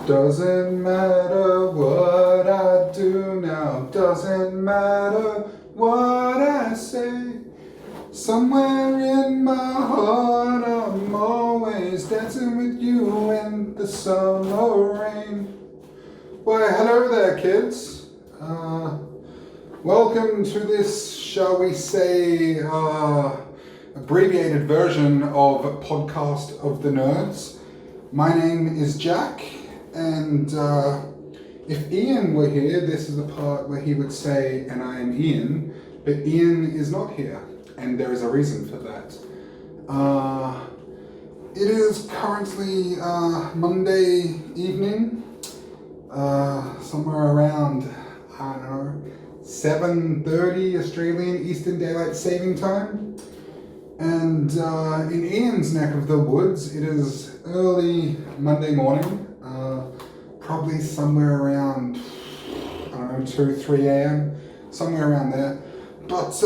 Doesn't matter what I do now, doesn't matter what I say. Somewhere in my heart I'm always dancing with you in the summer rain. Why, hello there, kids. Welcome to this, shall we say, abbreviated version of Podcast of the Nerds. My name is Jack, and if Ian were here, this is the part where he would say, and I am Ian, but Ian is not here, and there is a reason for that. It is currently Monday evening, somewhere around, I don't know, 7:30 Australian Eastern Daylight Saving Time. And in Ian's neck of the woods, it is early Monday morning, probably somewhere around, I don't know, 2, 3 a.m., somewhere around there. But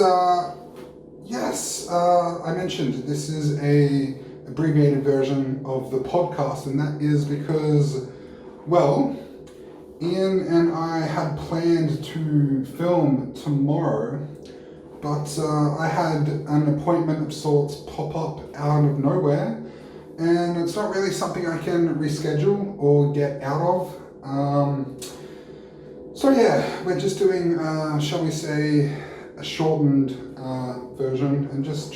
yes, I mentioned this is a abbreviated version of the podcast, and that is because, well, Ian and I had planned to film tomorrow, but I had an appointment of sorts pop up out of nowhere, and it's not really something I can reschedule or get out of. So yeah, we're just doing, shall we say, a shortened version, and just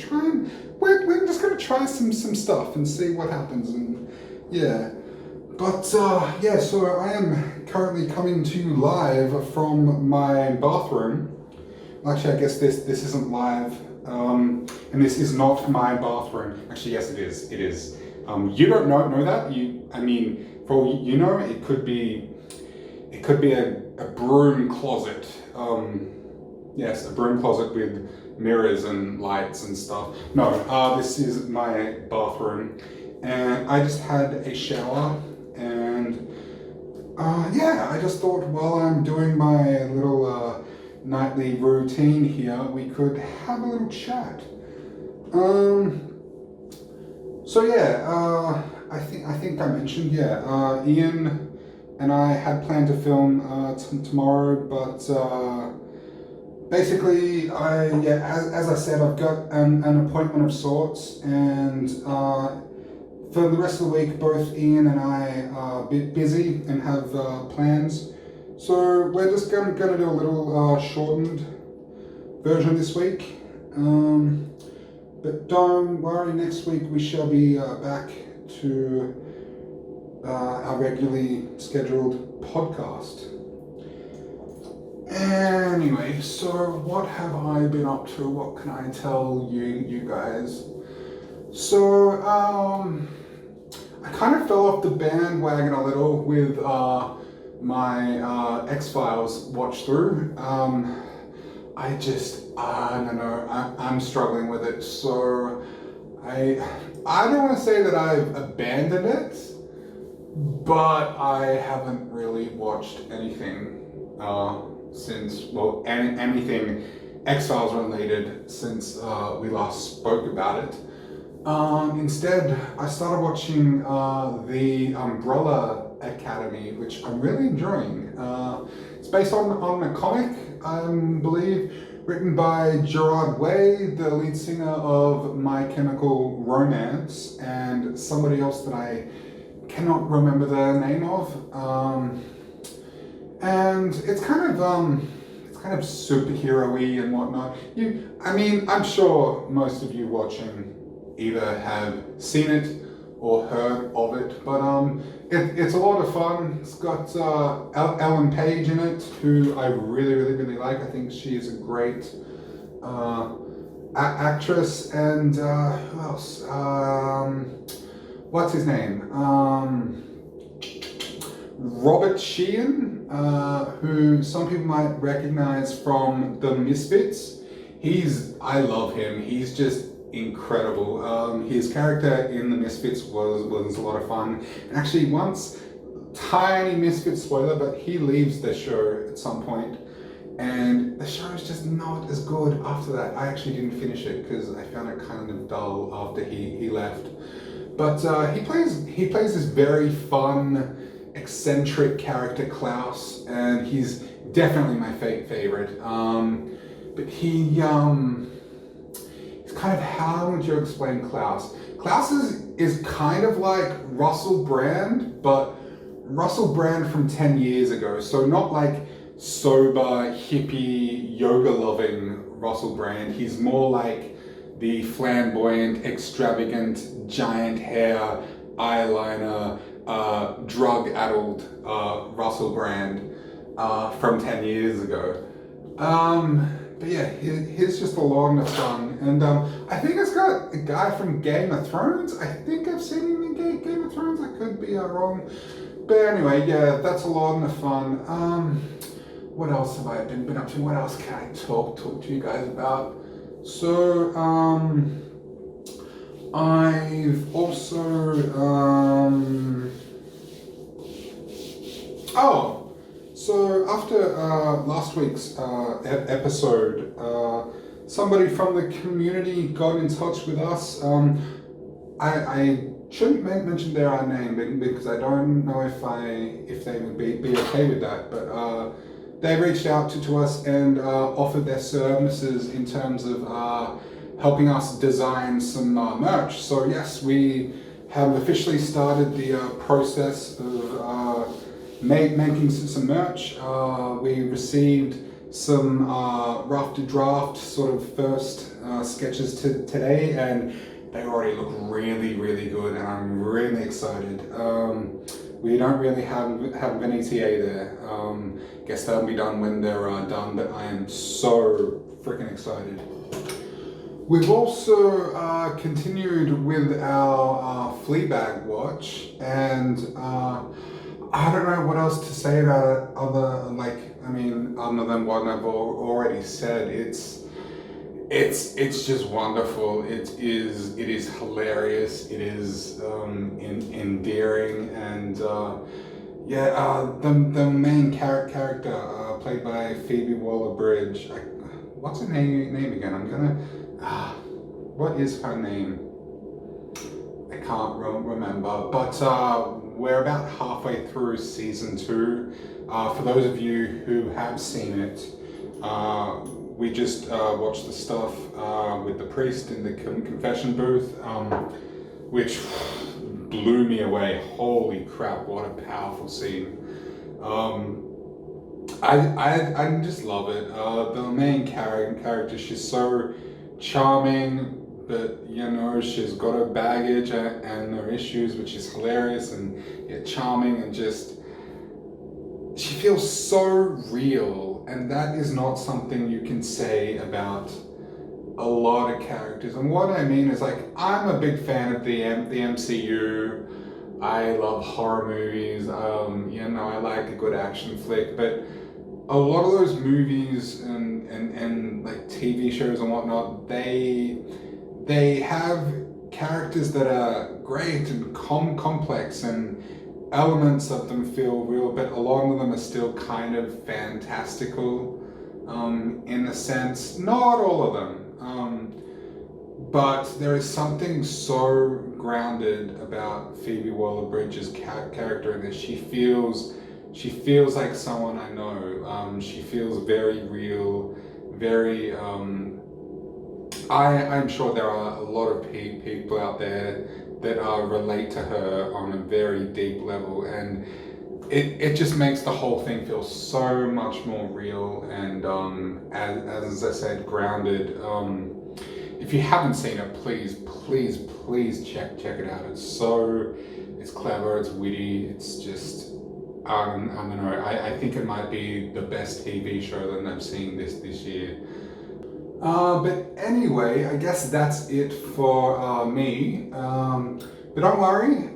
we're just gonna try some stuff and see what happens, and yeah. But yeah, so I am currently coming to you live from my bathroom. Actually, I guess this isn't live, and this is not my bathroom. Actually, yes, it is. It is. You don't know that. I mean, for all you know, it could be a broom closet. Yes, a broom closet with mirrors and lights and stuff. No, this is my bathroom, and I just had a shower. And yeah, I just thought while I'm doing my little nightly routine here, we could have a little chat. So yeah, I think I mentioned, yeah, Ian and I had planned to film tomorrow, but basically, as I said, I've got an appointment of sorts, and for the rest of the week, both Ian and I are a bit busy and have plans. So we're just going to do a little shortened version this week. But don't worry, next week we shall be back to our regularly scheduled podcast. Anyway, so what have I been up to? What can I tell you guys? So, I kind of fell off the bandwagon a little with my X-Files watch through. I don't know, I'm struggling with it, so I don't want to say that I've abandoned it, but I haven't really watched anything since, well, anything X-Files related since we last spoke about it. Instead, I started watching the Umbrella Academy, which I'm really enjoying. It's based on a comic, I believe, written by Gerard Way, the lead singer of My Chemical Romance, and somebody else that I cannot remember the name of. And it's kind of superhero-y and whatnot. I'm sure most of you watching either have seen it or heard of it, but it's a lot of fun. It's got Ellen Page in it, who I really like. I think she is a great actress, and who else? What's his name? Robert Sheehan, who some people might recognize from The Misfits. I love him. He's just incredible. His character in The Misfits was a lot of fun. And actually, once, tiny Misfits spoiler, but he leaves the show at some point, and the show is just not as good after that. I actually didn't finish it because I found it kind of dull after he left. But he plays this very fun eccentric character Klaus, and he's definitely my favorite. But he's kind of, how would you explain Klaus? Klaus is kind of like Russell Brand, but Russell Brand from 10 years ago. So not like sober, hippie, yoga-loving Russell Brand. He's more like the flamboyant, extravagant, giant hair, eyeliner, drug-addled Russell Brand from 10 years ago. But yeah, he's just a lot of fun. And I think it's got a guy from Game of Thrones. I think I've seen him in Game of Thrones. I could be wrong. But anyway, yeah, that's a lot of fun. What else have I been up to? What else can I talk to you guys about? So, I've also, so after last week's episode, somebody from the community got in touch with us. I shouldn't mention their name because I don't know if they would be okay with that, but they reached out to us and offered their services in terms of helping us design some merch. So yes, we have officially started the process of making some merch. We received some rough draft sort of first sketches today, and they already look really, really good, and I'm really excited. We don't really have any TA there. Guess that'll be done when they're done, but I am so freaking excited. We've also continued with our Fleabag watch, and I don't know what else to say about it other than what I've already said. It's just wonderful. It is hilarious. It is endearing, and the main character played by Phoebe Waller-Bridge. What's her name again? What is her name? I can't remember. But we're about halfway through season 2. For those of you who have seen it, we just watched the stuff with the priest in the confession booth, which blew me away. Holy crap, what a powerful scene. I just love it. The main character, she's so charming, but she's got her baggage and her issues, which is hilarious and yet charming, and just she feels so real, and that is not something you can say about a lot of characters. And what I mean is, like, I'm a big fan of the MCU. I love horror movies. I like a good action flick, but a lot of those movies and like TV shows and whatnot, they have characters that are great and complex, and elements of them feel real, but a lot of them are still kind of fantastical in a sense. Not all of them, but there is something so grounded about Phoebe Waller-Bridge's character in this. She feels like someone I know. She feels very real, very. I'm sure there are a lot of people out there that relate to her on a very deep level, and it just makes the whole thing feel so much more real and as I said, grounded. If you haven't seen it, please check it out. It's clever, it's witty, it's just I don't know. I think it might be the best TV show that I've seen this year. But anyway, I guess that's it for me. But don't worry,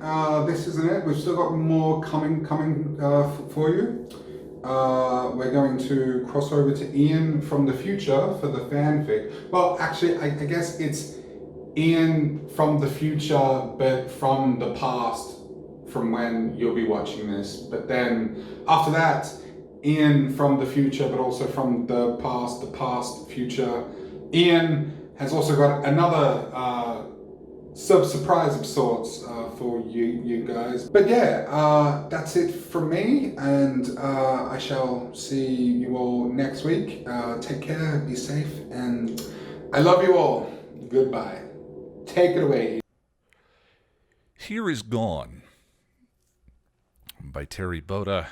this isn't it. We've still got more coming for you. We're going to cross over to Ian from the future for the fanfic. Well, actually, I guess it's Ian from the future, but from the past, from when you'll be watching this. But then after that, Ian from the future, but also from the past, future. Ian has also got another surprise of sorts for you guys. But yeah, that's it from me, and I shall see you all next week. Take care, be safe, and I love you all. Goodbye. Take it away. Here is Gone by Terri Botta,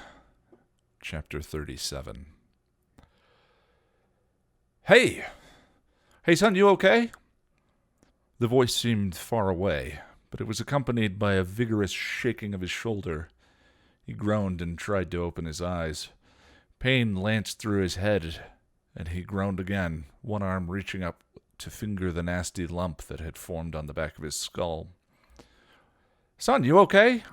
Chapter 37. Hey! Hey, son, you okay? The voice seemed far away, but it was accompanied by a vigorous shaking of his shoulder. He groaned and tried to open his eyes. Pain lanced through his head, and he groaned again, one arm reaching up to finger the nasty lump that had formed on the back of his skull. Son, you okay?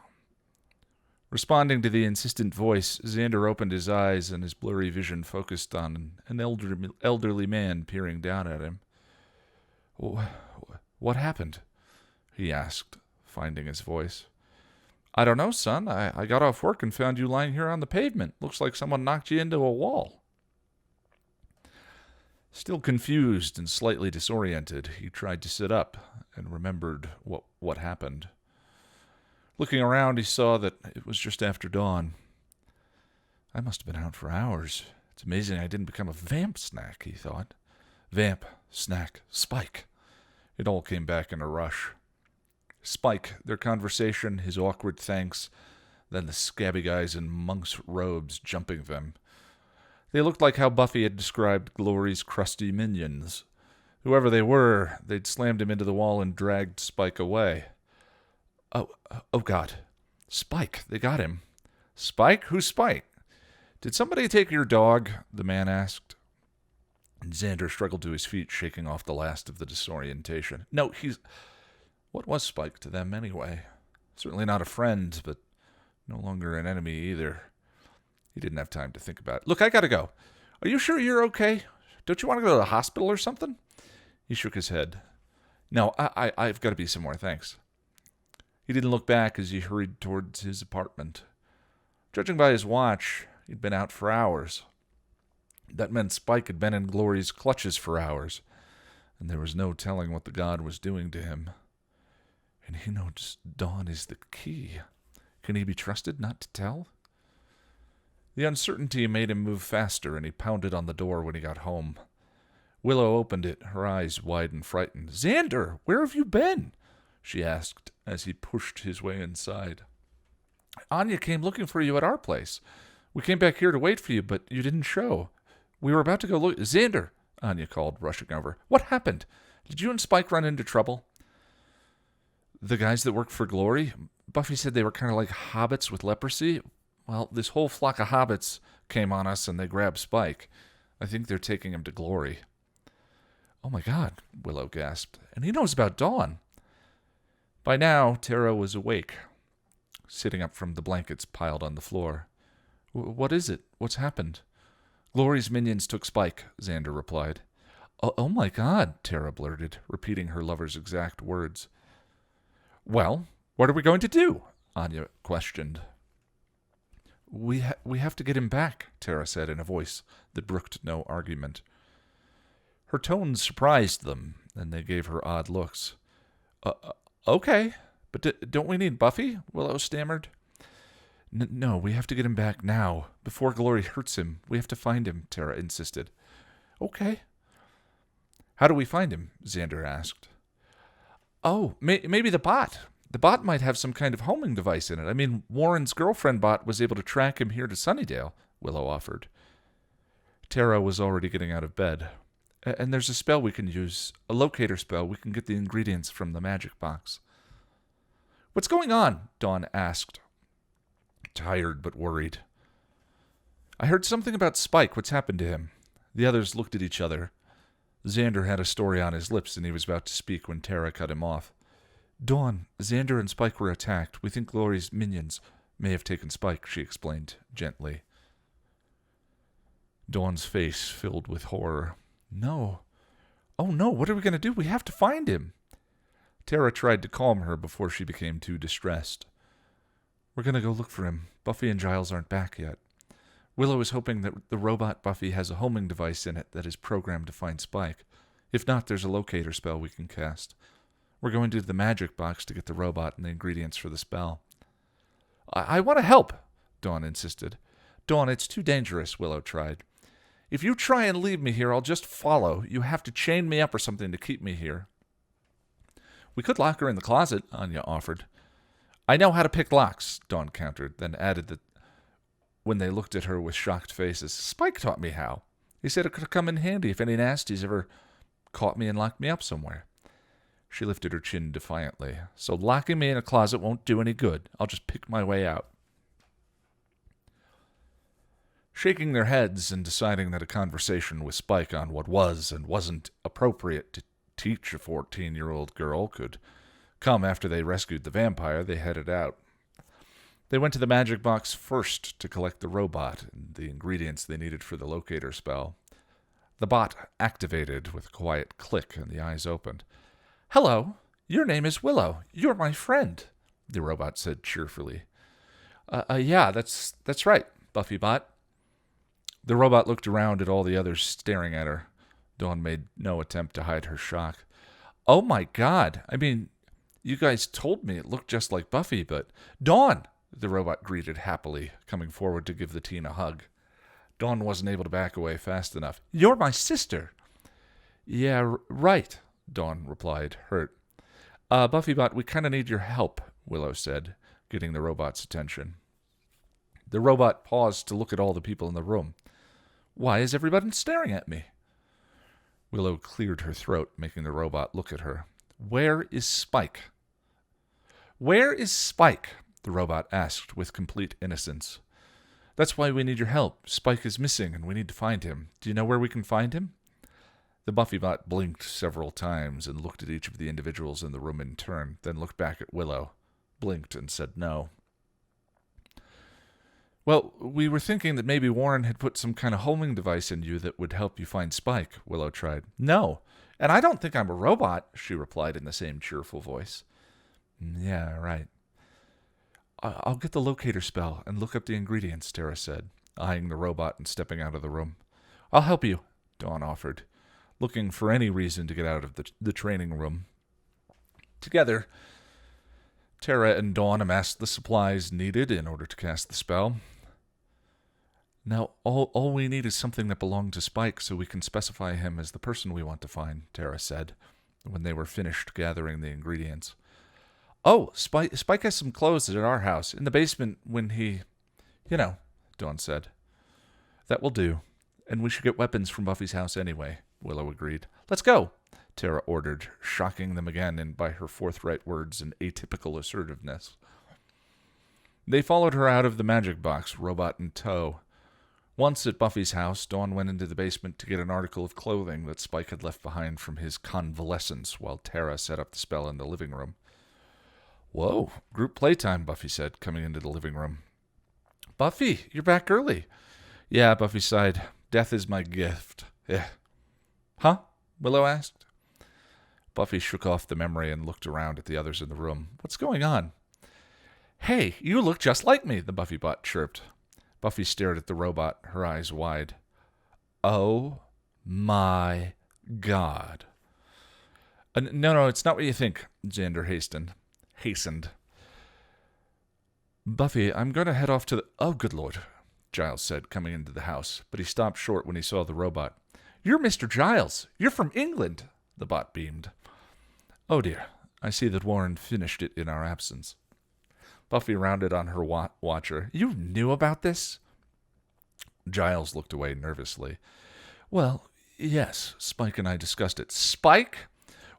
Responding to the insistent voice, Xander opened his eyes and his blurry vision focused on an elderly man peering down at him. What happened? He asked, finding his voice. I don't know, son. I got off work and found you lying here on the pavement. Looks like someone knocked you into a wall. Still confused and slightly disoriented, he tried to sit up and remembered what happened. Looking around, he saw that it was just after dawn. I must have been out for hours. It's amazing I didn't become a vamp snack, he thought. Vamp, snack, Spike. It all came back in a rush. Spike, their conversation, his awkward thanks, then the scabby guys in monks' robes jumping them. They looked like how Buffy had described Glory's crusty minions. Whoever they were, they'd slammed him into the wall and dragged Spike away. Oh God. Spike, they got him. Spike? Who's Spike? Did somebody take your dog? The man asked. Xander struggled to his feet, shaking off the last of the disorientation. No, What was Spike to them anyway? Certainly not a friend, but no longer an enemy either. He didn't have time to think about it. Look, I gotta go. Are you sure you're okay? Don't you want to go to the hospital or something? He shook his head. No, I've got to be somewhere, thanks. He didn't look back as he hurried towards his apartment. Judging by his watch, he'd been out for hours. That meant Spike had been in Glory's clutches for hours, and there was no telling what the god was doing to him. And he knows Dawn is the key. Can he be trusted not to tell? The uncertainty made him move faster, and he pounded on the door when he got home. Willow opened it, her eyes wide and frightened. Xander, where have you been? She asked as he pushed his way inside. Anya came looking for you at our place. We came back here to wait for you, but you didn't show. We were about to go look. Xander, Anya called, rushing over. What happened? Did you and Spike run into trouble? The guys that worked for Glory? Buffy said they were kind of like hobbits with leprosy. Well, this whole flock of hobbits came on us and they grabbed Spike. I think they're taking him to Glory. Oh my God, Willow gasped. And he knows about Dawn. By now, Tara was awake, sitting up from the blankets piled on the floor. What is it? What's happened? Glory's minions took Spike, Xander replied. Oh my God, Tara blurted, repeating her lover's exact words. Well, what are we going to do? Anya questioned. We have to get him back, Tara said in a voice that brooked no argument. Her tone surprised them, and they gave her odd looks. Okay, but don't we need Buffy? Willow stammered. No, we have to get him back now, before Glory hurts him. We have to find him, Tara insisted. Okay. How do we find him? Xander asked. Oh, maybe the bot. The bot might have some kind of homing device in it. I mean, Warren's girlfriend bot was able to track him here to Sunnydale, Willow offered. Tara was already getting out of bed. And there's a spell we can use, a locator spell. We can get the ingredients from the magic box. What's going on? Dawn asked, tired but worried. I heard something about Spike. What's happened to him? The others looked at each other. Xander had a story on his lips, and he was about to speak when Tara cut him off. Dawn, Xander and Spike were attacked. We think Glory's minions may have taken Spike, she explained gently. Dawn's face filled with horror. No. Oh no, what are we going to do? We have to find him. Tara tried to calm her before she became too distressed. We're going to go look for him. Buffy and Giles aren't back yet. Willow is hoping that the robot Buffy has a homing device in it that is programmed to find Spike. If not, there's a locator spell we can cast. We're going to the magic box to get the robot and the ingredients for the spell. I want to help, Dawn insisted. Dawn, it's too dangerous, Willow tried. If you try and leave me here, I'll just follow. You have to chain me up or something to keep me here. We could lock her in the closet, Anya offered. I know how to pick locks, Dawn countered, then added that when they looked at her with shocked faces, Spike taught me how. He said it could come in handy if any nasties ever caught me and locked me up somewhere. She lifted her chin defiantly. So locking me in a closet won't do any good. I'll just pick my way out. Shaking their heads and deciding that a conversation with Spike on what was and wasn't appropriate to teach a 14-year-old girl could come after they rescued the vampire, they headed out. They went to the magic box first to collect the robot and the ingredients they needed for the locator spell. The bot activated with a quiet click and the eyes opened. Hello, your name is Willow. You're my friend, the robot said cheerfully. Yeah, that's right, Buffy Bot. The robot looked around at all the others staring at her. Dawn made no attempt to hide her shock. Oh my God, I mean, you guys told me it looked just like Buffy, but... Dawn! The robot greeted happily, coming forward to give the teen a hug. Dawn wasn't able to back away fast enough. You're my sister. Yeah, right, Dawn replied, hurt. Buffybot, we kind of need your help, Willow said, getting the robot's attention. The robot paused to look at all the people in the room. Why is everybody staring at me? Willow cleared her throat, making the robot look at her. Where is Spike? Where is Spike? The robot asked with complete innocence. That's why we need your help. Spike is missing, and we need to find him. Do you know where we can find him? The Buffybot blinked several times and looked at each of the individuals in the room in turn, then looked back at Willow, blinked, and said no. Well, we were thinking that maybe Warren had put some kind of homing device in you that would help you find Spike, Willow tried. No, and I don't think I'm a robot, she replied in the same cheerful voice. Yeah, right. I'll get the locator spell and look up the ingredients, Tara said, eyeing the robot and stepping out of the room. I'll help you, Dawn offered, looking for any reason to get out of the training room. Together, Tara and Dawn amassed the supplies needed in order to cast the spell. Now, all we need is something that belonged to Spike so we can specify him as the person we want to find, Tara said, when they were finished gathering the ingredients. Oh, Spike has some clothes at our house, in the basement when he... You know, Dawn said. That will do, and we should get weapons from Buffy's house anyway, Willow agreed. Let's go, Tara ordered, shocking them again by her forthright words and atypical assertiveness. They followed her out of the magic box, robot in tow. Once at Buffy's house, Dawn went into the basement to get an article of clothing that Spike had left behind from his convalescence while Tara set up the spell in the living room. Whoa, group playtime, Buffy said, coming into the living room. Buffy, you're back early. Yeah, Buffy sighed. Death is my gift. Yeah. Huh? Willow asked. Buffy shook off the memory and looked around at the others in the room. What's going on? Hey, you look just like me, the Buffybot chirped. Buffy stared at the robot, her eyes wide. Oh my God. No, it's not what you think, Xander hastened. Buffy, I'm going to head off to the... Oh, good Lord, Giles said, coming into the house, but he stopped short when he saw the robot. You're Mr. Giles. You're from England, the bot beamed. Oh, dear. I see that Warren finished it in our absence. Buffy rounded on her watcher. You knew about this? Giles looked away nervously. Well, yes, Spike and I discussed it. Spike?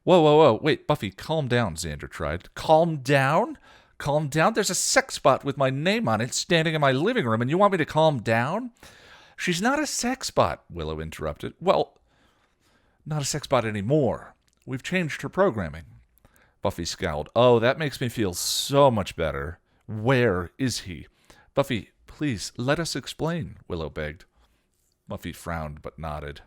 Whoa. Wait, Buffy, calm down, Xander tried. Calm down? Calm down? There's a sex bot with my name on it standing in my living room, and you want me to calm down? She's not a sex bot, Willow interrupted. Well, not a sex bot anymore. We've changed her programming. Buffy scowled. Oh, that makes me feel so much better. Where is he? Buffy, please, let us explain, Willow begged. Buffy frowned but nodded.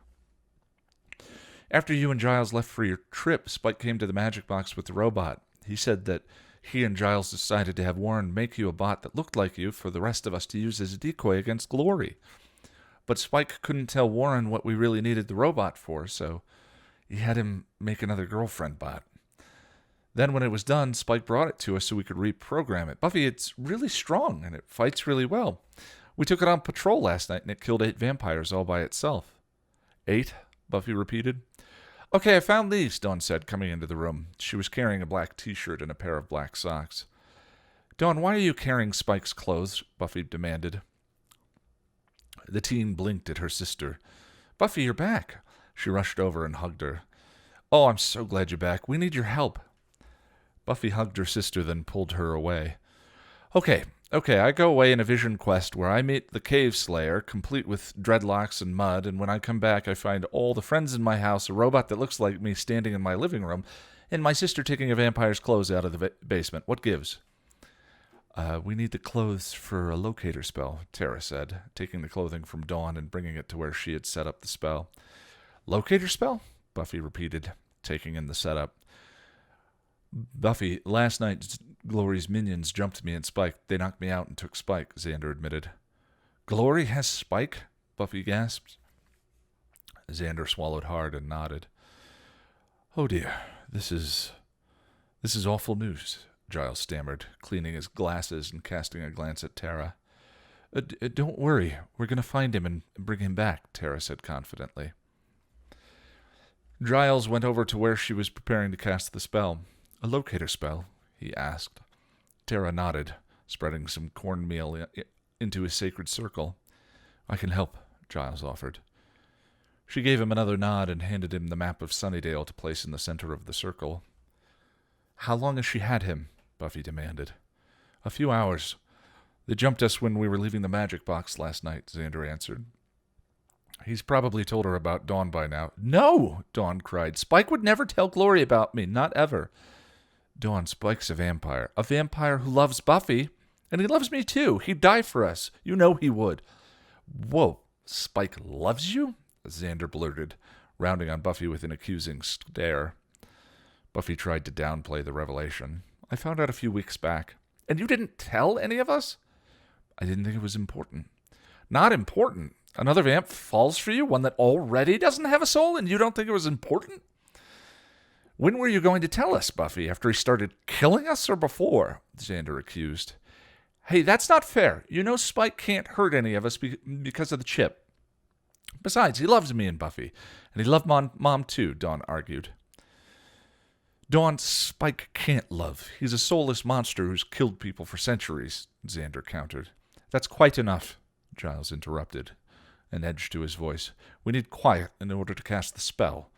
After you and Giles left for your trip, Spike came to the magic box with the robot. He said that he and Giles decided to have Warren make you a bot that looked like you for the rest of us to use as a decoy against Glory. But Spike couldn't tell Warren what we really needed the robot for, so he had him make another girlfriend bot. Then when it was done, Spike brought it to us so we could reprogram it. Buffy, it's really strong, and it fights really well. We took it on patrol last night, and it killed 8 vampires all by itself. 8? Buffy repeated. Okay, I found these, Dawn said, coming into the room. She was carrying a black t-shirt and a pair of black socks. Dawn, why are you carrying Spike's clothes? Buffy demanded. The teen blinked at her sister. Buffy, you're back. She rushed over and hugged her. Oh, I'm so glad you're back. We need your help. Buffy hugged her sister, then pulled her away. Okay, I go away in a vision quest where I meet the cave slayer, complete with dreadlocks and mud, and when I come back I find all the friends in my house, a robot that looks like me standing in my living room, and my sister taking a vampire's clothes out of the basement. What gives? We need the clothes for a locator spell, Tara said, taking the clothing from Dawn and bringing it to where she had set up the spell. Locator spell? Buffy repeated, taking in the setup. Buffy, last night Glory's minions jumped me and Spike. They knocked me out and took Spike, Xander admitted. Glory has Spike? Buffy gasped. Xander swallowed hard and nodded. Oh dear, this is awful news, Giles stammered, cleaning his glasses and casting a glance at Tara. Don't worry, we're going to find him and bring him back, Tara said confidently. Giles went over to where she was preparing to cast the spell. A locator spell? He asked. Tara nodded, spreading some cornmeal into his sacred circle. I can help, Giles offered. She gave him another nod and handed him the map of Sunnydale to place in the center of the circle. How long has she had him? Buffy demanded. A few hours. They jumped us when we were leaving the magic box last night, Xander answered. He's probably told her about Dawn by now. No, Dawn cried. Spike would never tell Glory about me, not ever. Dawn, Spike's a vampire who loves Buffy, and he loves me too. He'd die for us. You know he would. Whoa, Spike loves you? Xander blurted, rounding on Buffy with an accusing stare. Buffy tried to downplay the revelation. I found out a few weeks back. And you didn't tell any of us? I didn't think it was important. Not important? Another vamp falls for you, one that already doesn't have a soul, and you don't think it was important? When were you going to tell us, Buffy? After he started killing us or before? Xander accused. Hey, that's not fair. You know Spike can't hurt any of us because of the chip. Besides, he loves me and Buffy, and he loved Mom too, Dawn argued. Dawn, Spike can't love. He's a soulless monster who's killed people for centuries, Xander countered. That's quite enough, Giles interrupted, an edge to his voice. We need quiet in order to cast the spell.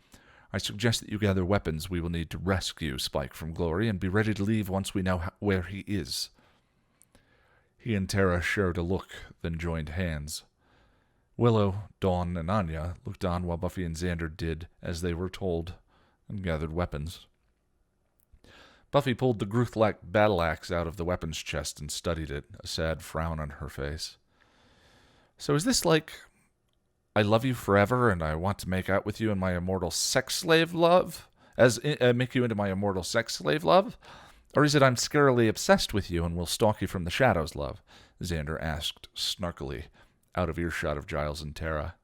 I suggest that you gather weapons we will need to rescue Spike from Glory and be ready to leave once we know where he is. He and Tara shared a look, then joined hands. Willow, Dawn, and Anya looked on while Buffy and Xander did as they were told and gathered weapons. Buffy pulled the Gruth-like battle axe out of the weapons chest and studied it, a sad frown on her face. So is this like, I love you forever and I want to make out with you in my immortal sex slave love? Make you into my immortal sex slave love? Or is it I'm scarily obsessed with you and will stalk you from the shadows love? Xander asked snarkily, out of earshot of Giles and Tara.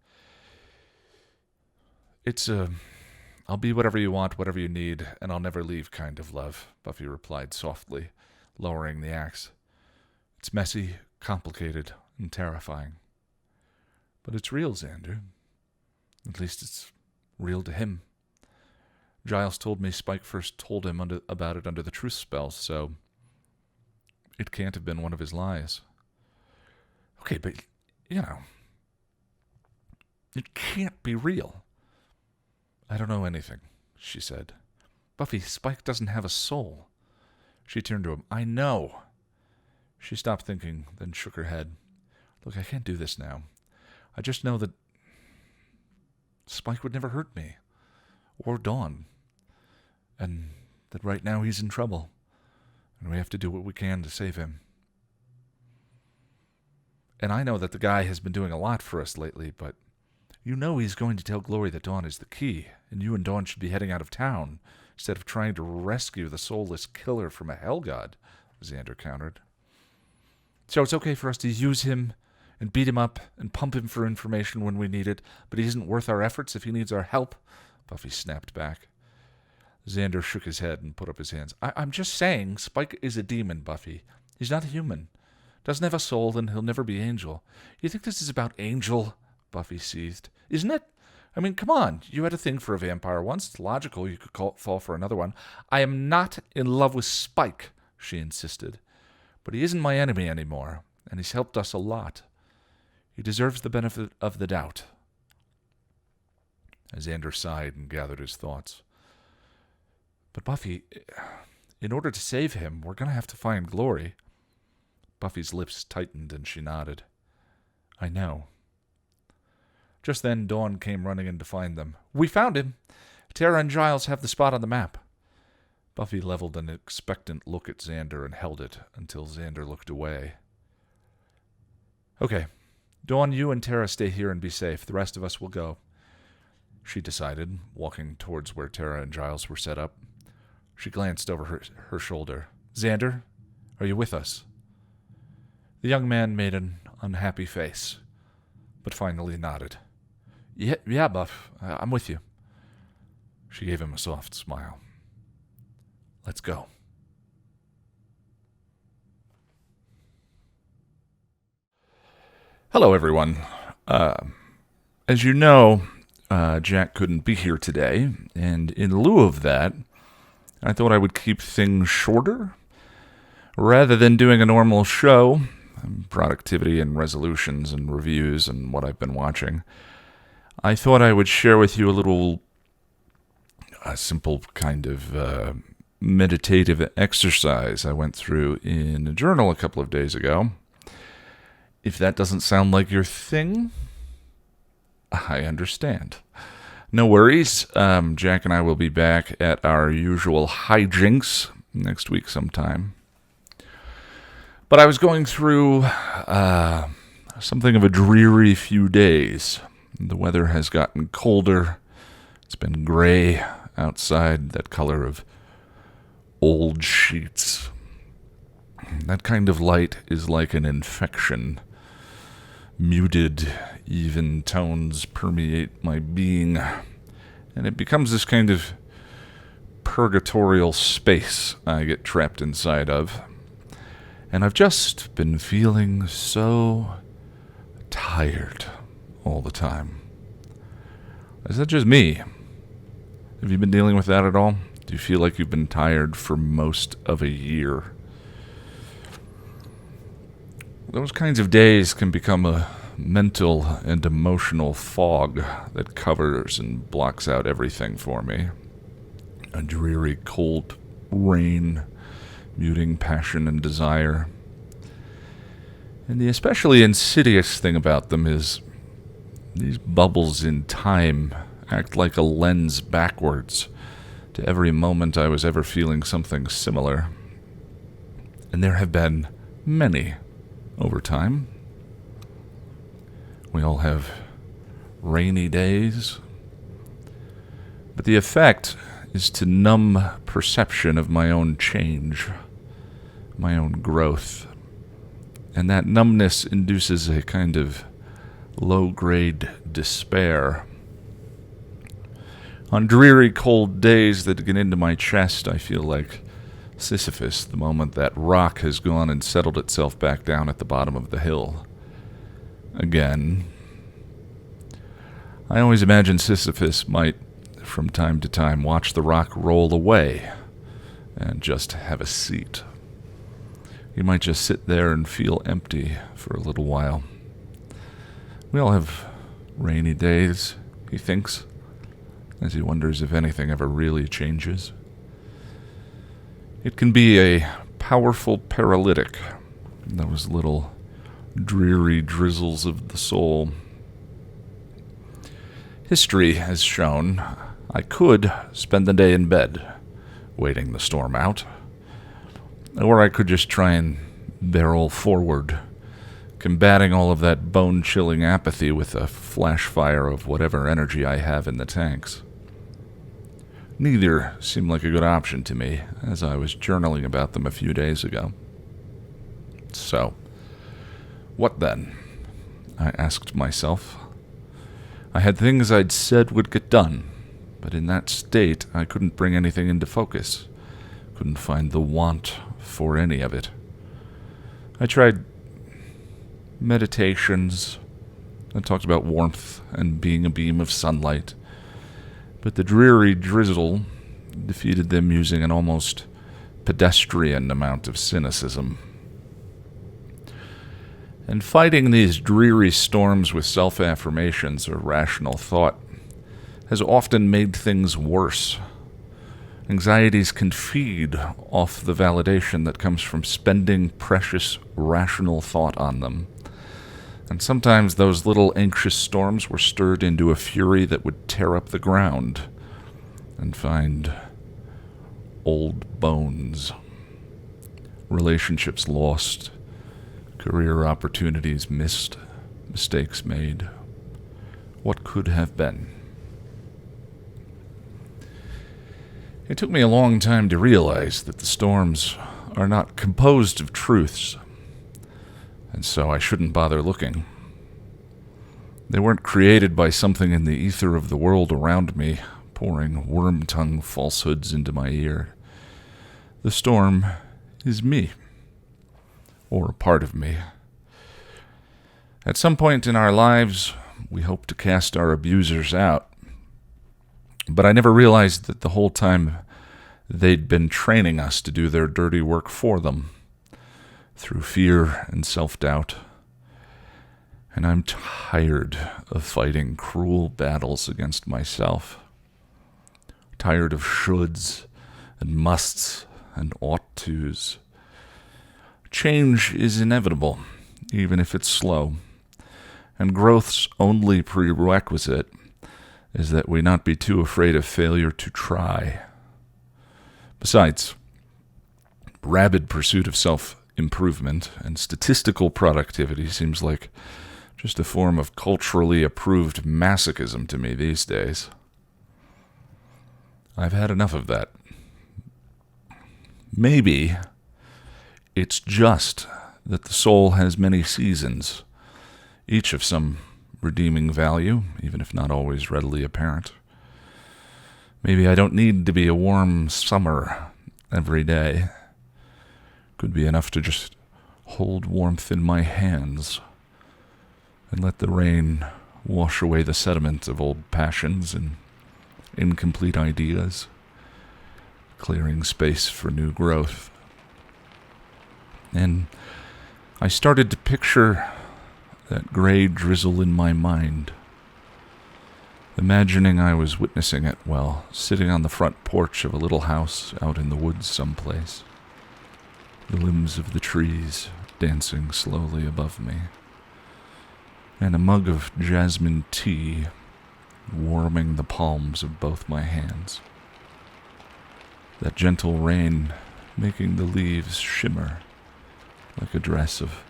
It's I'll be whatever you want, whatever you need, and I'll never leave kind of love, Buffy replied softly, lowering the axe. It's messy, complicated, and terrifying. But it's real, Xander. At least it's real to him. Giles told me Spike first told him about it under the truth spell, so it can't have been one of his lies. Okay, but, it can't be real. I don't know anything, she said. Buffy, Spike doesn't have a soul. She turned to him. I know. She stopped thinking, then shook her head. Look, I can't do this now. I just know that Spike would never hurt me, or Dawn, and that right now he's in trouble, and we have to do what we can to save him. And I know that the guy has been doing a lot for us lately, but you know he's going to tell Glory that Dawn is the key, and you and Dawn should be heading out of town, instead of trying to rescue the soulless killer from a hell god, Xander countered. So it's okay for us to use him and beat him up and pump him for information when we need it, but he isn't worth our efforts if he needs our help, Buffy snapped back. Xander shook his head and put up his hands. I'm just saying, Spike is a demon, Buffy. He's not a human. Doesn't have a soul, and he'll never be Angel. You think this is about Angel? Buffy seethed. Isn't it? I mean, come on. You had a thing for a vampire once. It's logical you could fall for another one. I am not in love with Spike, she insisted. But he isn't my enemy anymore, and he's helped us a lot. He deserves the benefit of the doubt. Xander sighed and gathered his thoughts. But Buffy, in order to save him, we're going to have to find Glory. Buffy's lips tightened and she nodded. I know. Just then, Dawn came running in to find them. We found him. Tara and Giles have the spot on the map. Buffy leveled an expectant look at Xander and held it until Xander looked away. Okay, Dawn, you and Tara stay here and be safe. The rest of us will go, she decided, walking towards where Tara and Giles were set up. She glanced over her shoulder. Xander, are you with us? The young man made an unhappy face, but finally nodded. Yeah, Buff, I'm with you. She gave him a soft smile. Let's go. Hello, everyone. As you know, Jack couldn't be here today, and in lieu of that, I thought I would keep things shorter. Rather than doing a normal show, productivity and resolutions and reviews and what I've been watching, I thought I would share with you a simple kind of meditative exercise I went through in a journal a couple of days ago. If that doesn't sound like your thing, I understand. No worries. Jack and I will be back at our usual hijinks next week sometime. But I was going through something of a dreary few days. The weather has gotten colder. It's been gray outside, that color of old sheets. That kind of light is like an infection. Muted, even tones permeate my being, and it becomes this kind of purgatorial space I get trapped inside of. And I've just been feeling so tired all the time. Is that just me? Have you been dealing with that at all? Do you feel like you've been tired for most of a year? Those kinds of days can become a mental and emotional fog that covers and blocks out everything for me. A dreary, cold rain, muting passion and desire. And the especially insidious thing about them is these bubbles in time act like a lens backwards to every moment I was ever feeling something similar. And there have been many over time. We all have rainy days. But the effect is to numb perception of my own change, my own growth. And that numbness induces a kind of low-grade despair. On dreary, cold days that get into my chest, I feel like Sisyphus the moment that rock has gone and settled itself back down at the bottom of the hill. Again. I always imagine Sisyphus might, from time to time, watch the rock roll away and just have a seat. He might just sit there and feel empty for a little while. We all have rainy days, he thinks, as he wonders if anything ever really changes. It can be a powerful paralytic, those little dreary drizzles of the soul. History has shown I could spend the day in bed, waiting the storm out, or I could just try and barrel forward, combating all of that bone-chilling apathy with a flash fire of whatever energy I have in the tanks. Neither seemed like a good option to me, as I was journaling about them a few days ago. So, what then? I asked myself. I had things I'd said would get done, But in that state, I couldn't bring anything into focus. Couldn't find the want for any of it. I tried meditations. I talked about warmth and being a beam of sunlight. But the dreary drizzle defeated them using an almost pedestrian amount of cynicism. And fighting these dreary storms with self-affirmations or rational thought has often made things worse. Anxieties can feed off the validation that comes from spending precious rational thought on them. And sometimes those little anxious storms were stirred into a fury that would tear up the ground and find old bones, relationships lost, career opportunities missed, mistakes made. What could have been? It took me a long time to realize that the storms are not composed of truths, and so I shouldn't bother looking. They weren't created by something in the ether of the world around me, pouring worm-tongue falsehoods into my ear. The storm is me, or a part of me. At some point in our lives, we hope to cast our abusers out, but I never realized that the whole time they'd been training us to do their dirty work for them, through fear and self-doubt. And I'm tired of fighting cruel battles against myself. Tired of shoulds and musts and ought-tos. Change is inevitable, even if it's slow. And growth's only prerequisite is that we not be too afraid of failure to try. Besides, rabid pursuit of self-improvement and statistical productivity seems like just a form of culturally approved masochism to me these days. I've had enough of that. Maybe it's just that the soul has many seasons, each of some redeeming value, even if not always readily apparent. Maybe I don't need to be a warm summer every day. Could be enough to just hold warmth in my hands and let the rain wash away the sediment of old passions and incomplete ideas, clearing space for new growth. And I started to picture that gray drizzle in my mind, imagining I was witnessing it while sitting on the front porch of a little house out in the woods someplace, the limbs of the trees dancing slowly above me, and a mug of jasmine tea warming the palms of both my hands. That gentle rain making the leaves shimmer like a dress of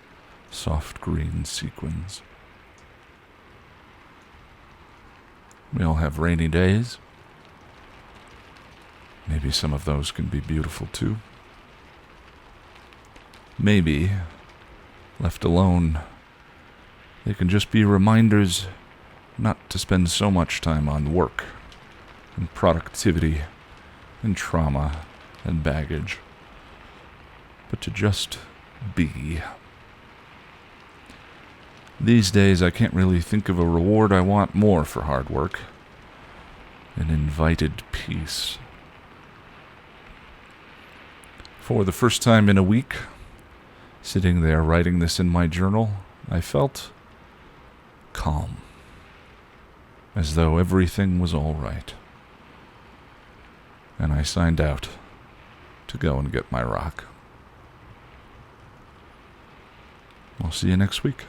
soft green sequins. We all have rainy days. Maybe some of those can be beautiful too. Maybe, left alone, they can just be reminders not to spend so much time on work and productivity and trauma and baggage, but to just be. These days, I can't really think of a reward I want more for hard work. An invited peace. For the first time in a week, sitting there writing this in my journal, I felt calm, as though everything was all right. And I signed out to go and get my rock. I'll see you next week.